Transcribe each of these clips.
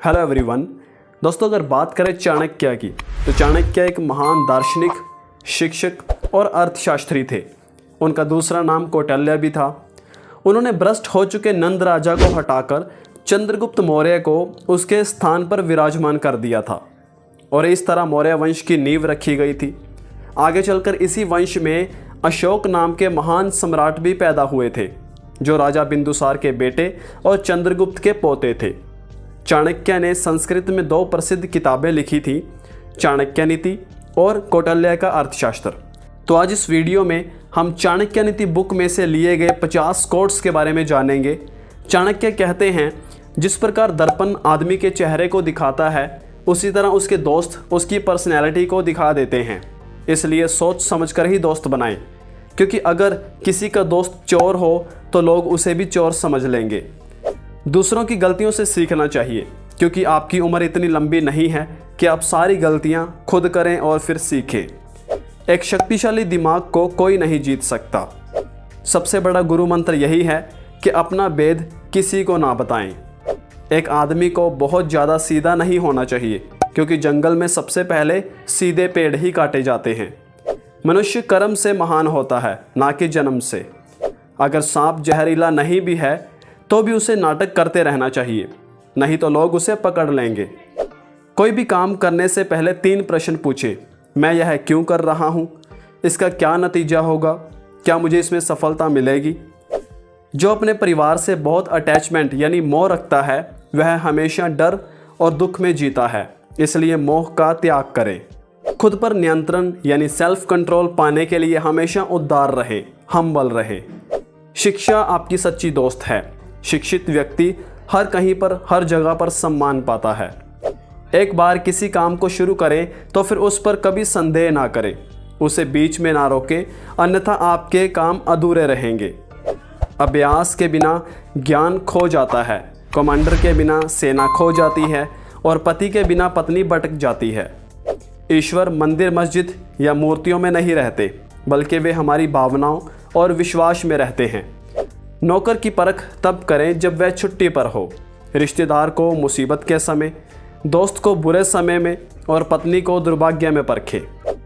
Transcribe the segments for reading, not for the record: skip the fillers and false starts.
Hello everyone. दोस्तों, अगर बात करें चाणक्य की तो चाणक्य एक महान दार्शनिक, शिक्षक और अर्थशास्त्री थे। उनका दूसरा नाम कौटिल्य भी था। उन्होंने भ्रष्ट हो चुके नंद राजा को हटाकर चंद्रगुप्त मौर्य को उसके स्थान पर विराजमान कर दिया था और इस तरह मौर्य वंश की नींव रखी गई थी। आगे चलकर इसी वंश में अशोक नाम के महान सम्राट भी पैदा हुए थे, जो राजा बिंदुसार के बेटे और चंद्रगुप्त के पोते थे। चाणक्य ने संस्कृत में 2 प्रसिद्ध किताबें लिखी थी, चाणक्य नीति और कौटिल्य का अर्थशास्त्र। तो आज इस वीडियो में हम चाणक्य नीति बुक में से लिए गए 50 कोट्स के बारे में जानेंगे। चाणक्य कहते हैं, जिस प्रकार दर्पण आदमी के चेहरे को दिखाता है, उसी तरह उसके दोस्त उसकी पर्सनैलिटी को दिखा देते हैं। इसलिए सोच समझकर ही दोस्त बनाएं, क्योंकि अगर किसी का दोस्त चोर हो तो लोग उसे भी चोर समझ लेंगे। दूसरों की गलतियों से सीखना चाहिए, क्योंकि आपकी उम्र इतनी लंबी नहीं है कि आप सारी गलतियां खुद करें और फिर सीखें। एक शक्तिशाली दिमाग को कोई नहीं जीत सकता। सबसे बड़ा गुरु मंत्र यही है कि अपना भेद किसी को ना बताएं। एक आदमी को बहुत ज़्यादा सीधा नहीं होना चाहिए, क्योंकि जंगल में सबसे पहले सीधे पेड़ ही काटे जाते हैं। मनुष्य कर्म से महान होता है, ना कि जन्म से। अगर सांप जहरीला नहीं भी है तो भी उसे नाटक करते रहना चाहिए, नहीं तो लोग उसे पकड़ लेंगे। कोई भी काम करने से पहले 3 प्रश्न पूछे। मैं यह क्यों कर रहा हूँ? इसका क्या नतीजा होगा? क्या मुझे इसमें सफलता मिलेगी? जो अपने परिवार से बहुत अटैचमेंट यानी मोह रखता है, वह हमेशा डर और दुख में जीता है। इसलिए मोह का त्याग करें। खुद पर नियंत्रण यानी सेल्फ कंट्रोल पाने के लिए हमेशा उदार रहे, हम्बल रहे। शिक्षा आपकी सच्ची दोस्त है। शिक्षित व्यक्ति हर कहीं पर, हर जगह पर सम्मान पाता है। एक बार किसी काम को शुरू करें तो फिर उस पर कभी संदेह ना करें, उसे बीच में ना रोकें, अन्यथा आपके काम अधूरे रहेंगे। अभ्यास के बिना ज्ञान खो जाता है, कमांडर के बिना सेना खो जाती है और पति के बिना पत्नी भटक जाती है। ईश्वर मंदिर, मस्जिद या मूर्तियों में नहीं रहते, बल्कि वे हमारी भावनाओं और विश्वास में रहते हैं। नौकर की परख तब करें जब वह छुट्टी पर हो, रिश्तेदार को मुसीबत के समय, दोस्त को बुरे समय में और पत्नी को दुर्भाग्य में परखें।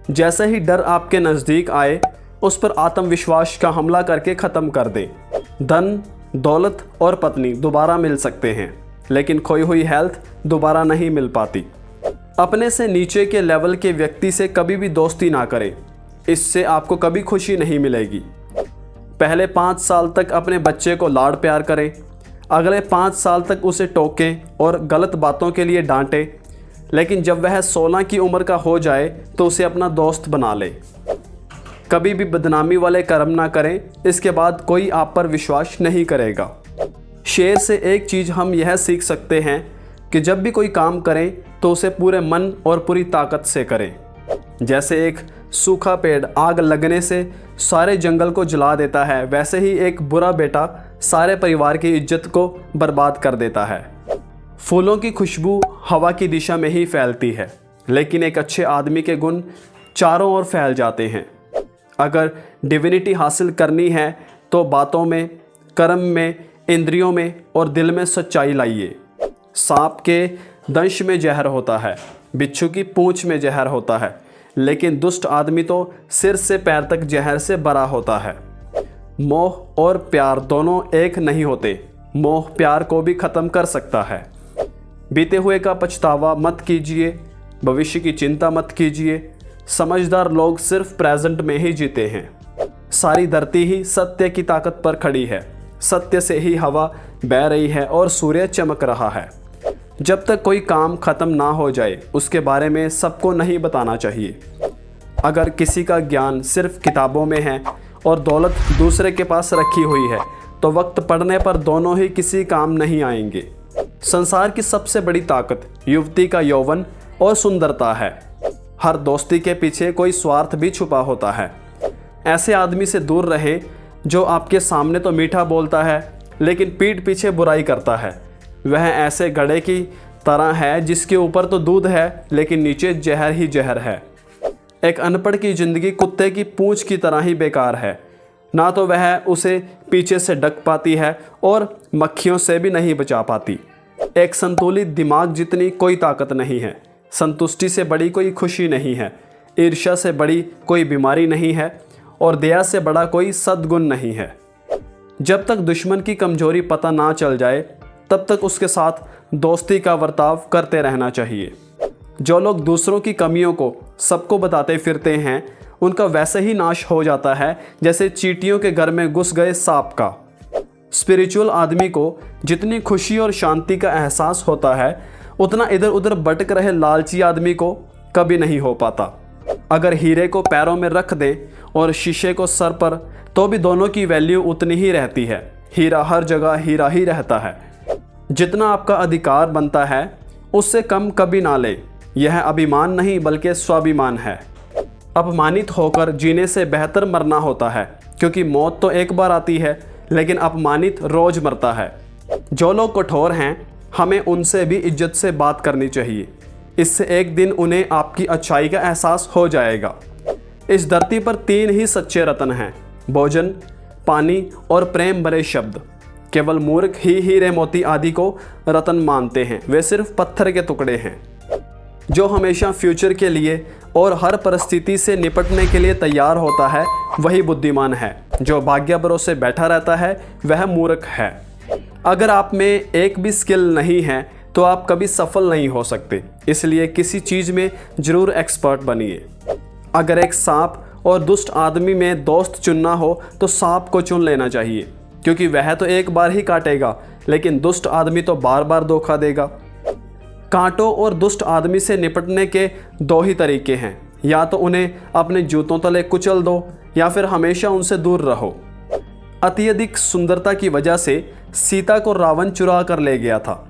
जैसे ही डर आपके नज़दीक आए, उस पर आत्मविश्वास का हमला करके ख़त्म कर दें। धन, दौलत और पत्नी दोबारा मिल सकते हैं, लेकिन खोई हुई हेल्थ दोबारा नहीं मिल पाती। अपने से नीचे के लेवल के व्यक्ति से कभी भी दोस्ती ना करें, इससे आपको कभी खुशी नहीं मिलेगी। पहले 5 साल तक अपने बच्चे को लाड़ प्यार करें, अगले 5 साल तक उसे टोकें और गलत बातों के लिए डांटें, लेकिन जब वह 16 की उम्र का हो जाए तो उसे अपना दोस्त बना ले। कभी भी बदनामी वाले कर्म ना करें, इसके बाद कोई आप पर विश्वास नहीं करेगा। शेर से एक चीज़ हम यह सीख सकते हैं कि जब भी कोई काम करें तो उसे पूरे मन और पूरी ताकत से करें। जैसे एक सूखा पेड़ आग लगने से सारे जंगल को जला देता है, वैसे ही एक बुरा बेटा सारे परिवार की इज्जत को बर्बाद कर देता है। फूलों की खुशबू हवा की दिशा में ही फैलती है, लेकिन एक अच्छे आदमी के गुण चारों ओर फैल जाते हैं। अगर डिविनिटी हासिल करनी है तो बातों में, कर्म में, इंद्रियों में और दिल में सच्चाई लाइए। सांप के दंश में जहर होता है, बिच्छू की पूंछ में जहर होता है, लेकिन दुष्ट आदमी तो सिर से पैर तक जहर से भरा होता है। मोह और प्यार दोनों एक नहीं होते। मोह प्यार को भी ख़त्म कर सकता है। बीते हुए का पछतावा मत कीजिए, भविष्य की चिंता मत कीजिए। समझदार लोग सिर्फ प्रेजेंट में ही जीते हैं। सारी धरती ही सत्य की ताकत पर खड़ी है। सत्य से ही हवा बह रही है और सूर्य चमक रहा है। जब तक कोई काम ख़त्म ना हो जाए, उसके बारे में सबको नहीं बताना चाहिए। अगर किसी का ज्ञान सिर्फ किताबों में है और दौलत दूसरे के पास रखी हुई है, तो वक्त पड़ने पर दोनों ही किसी काम नहीं आएंगे। संसार की सबसे बड़ी ताकत युवती का यौवन और सुंदरता है। हर दोस्ती के पीछे कोई स्वार्थ भी छुपा होता है। ऐसे आदमी से दूर रहें जो आपके सामने तो मीठा बोलता है, लेकिन पीठ पीछे बुराई करता है। वह ऐसे घड़े की तरह है जिसके ऊपर तो दूध है, लेकिन नीचे जहर ही जहर है। एक अनपढ़ की ज़िंदगी कुत्ते की पूंछ की तरह ही बेकार है। ना तो वह उसे पीछे से ढक पाती है और मक्खियों से भी नहीं बचा पाती। एक संतुलित दिमाग जितनी कोई ताकत नहीं है, संतुष्टि से बड़ी कोई खुशी नहीं है, ईर्ष्या से बड़ी कोई बीमारी नहीं है और दया से बड़ा कोई सद्गुण नहीं है। जब तक दुश्मन की कमजोरी पता ना चल जाए तब तक उसके साथ दोस्ती का बर्ताव करते रहना चाहिए। जो लोग दूसरों की कमियों को सबको बताते फिरते हैं उनका वैसे ही नाश हो जाता है जैसे चींटियों के घर में घुस गए सांप का। स्पिरिचुअल आदमी को जितनी खुशी और शांति का एहसास होता है उतना इधर उधर भटक रहे लालची आदमी को कभी नहीं हो पाता। अगर हीरे को पैरों में रख दें और शीशे को सर पर तो भी दोनों की वैल्यू उतनी ही रहती है। हीरा हर जगह हीरा ही रहता है। जितना आपका अधिकार बनता है उससे कम कभी ना ले। यह अभिमान नहीं बल्कि स्वाभिमान है। अपमानित होकर जीने से बेहतर मरना होता है, क्योंकि मौत तो एक बार आती है लेकिन अपमानित रोज मरता है। जो लोग कठोर हैं हमें उनसे भी इज्जत से बात करनी चाहिए। इससे एक दिन उन्हें आपकी अच्छाई का एहसास हो जाएगा। इस धरती पर 3 ही सच्चे रत्न हैं, भोजन, पानी और प्रेम भरे शब्द। केवल मूर्ख ही हीरे मोती आदि को रत्न मानते हैं, वे सिर्फ पत्थर के टुकड़े हैं। जो हमेशा फ्यूचर के लिए और हर परिस्थिति से निपटने के लिए तैयार होता है वही बुद्धिमान है। जो भाग्य भरोसे बैठा रहता है वह मूर्ख है। अगर आप में एक भी स्किल नहीं है तो आप कभी सफल नहीं हो सकते, इसलिए किसी चीज़ में ज़रूर एक्सपर्ट बनिए। अगर एक सांप और दुष्ट आदमी में दोस्त चुनना हो तो सांप को चुन लेना चाहिए, क्योंकि वह तो एक बार ही काटेगा लेकिन दुष्ट आदमी तो बार बार धोखा देगा। कांटों और दुष्ट आदमी से निपटने के 2 ही तरीके हैं, या तो उन्हें अपने जूतों तले कुचल दो या फिर हमेशा उनसे दूर रहो। अत्यधिक सुंदरता की वजह से सीता को रावण चुरा कर ले गया था।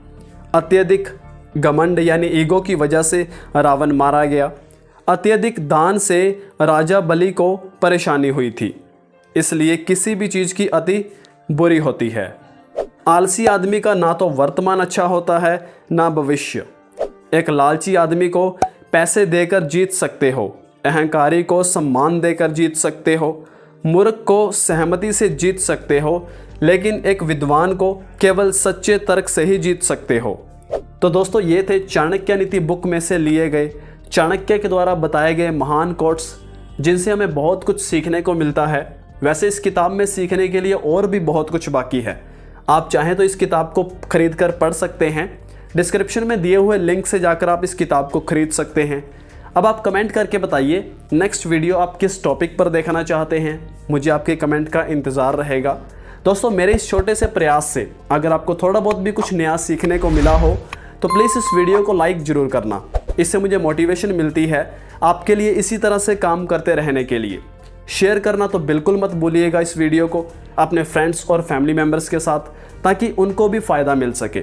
अत्यधिक घमंड यानी ईगो की वजह से रावण मारा गया। अत्यधिक दान से राजा बलि को परेशानी हुई थी। इसलिए किसी भी चीज़ की अति बुरी होती है। आलसी आदमी का ना तो वर्तमान अच्छा होता है ना भविष्य। एक लालची आदमी को पैसे देकर जीत सकते हो, अहंकारी को सम्मान देकर जीत सकते हो, मूर्ख को सहमति से जीत सकते हो, लेकिन एक विद्वान को केवल सच्चे तर्क से ही जीत सकते हो। तो दोस्तों ये थे चाणक्य नीति बुक में से लिए गए चाणक्य के द्वारा बताए गए महान कोट्स, जिनसे हमें बहुत कुछ सीखने को मिलता है। वैसे इस किताब में सीखने के लिए और भी बहुत कुछ बाकी है। आप चाहें तो इस किताब को खरीद कर पढ़ सकते हैं। डिस्क्रिप्शन में दिए हुए लिंक से जाकर आप इस किताब को खरीद सकते हैं। अब आप कमेंट करके बताइए नेक्स्ट वीडियो आप किस टॉपिक पर देखना चाहते हैं। मुझे आपके कमेंट का इंतज़ार रहेगा। दोस्तों मेरे इस छोटे से प्रयास से अगर आपको थोड़ा बहुत भी कुछ नया सीखने को मिला हो तो प्लीज़ इस वीडियो को लाइक ज़रूर करना। इससे मुझे मोटिवेशन मिलती है आपके लिए इसी तरह से काम करते रहने के लिए। शेयर करना तो बिल्कुल मत भूलिएगा इस वीडियो को अपने फ्रेंड्स और फैमिली मेम्बर्स के साथ, ताकि उनको भी फ़ायदा मिल सके।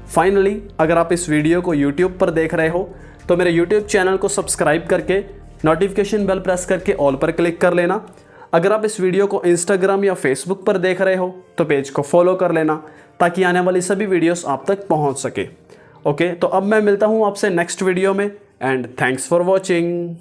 फाइनली अगर आप इस वीडियो को YouTube पर देख रहे हो तो मेरे YouTube चैनल को सब्सक्राइब करके नोटिफिकेशन बेल प्रेस करके ऑल पर क्लिक कर लेना। अगर आप इस वीडियो को Instagram या Facebook पर देख रहे हो तो पेज को फॉलो कर लेना, ताकि आने वाली सभी वीडियोस आप तक पहुंच सके। ओके, तो अब मैं मिलता हूं आपसे नेक्स्ट वीडियो में एंड थैंक्स फॉर वॉचिंग।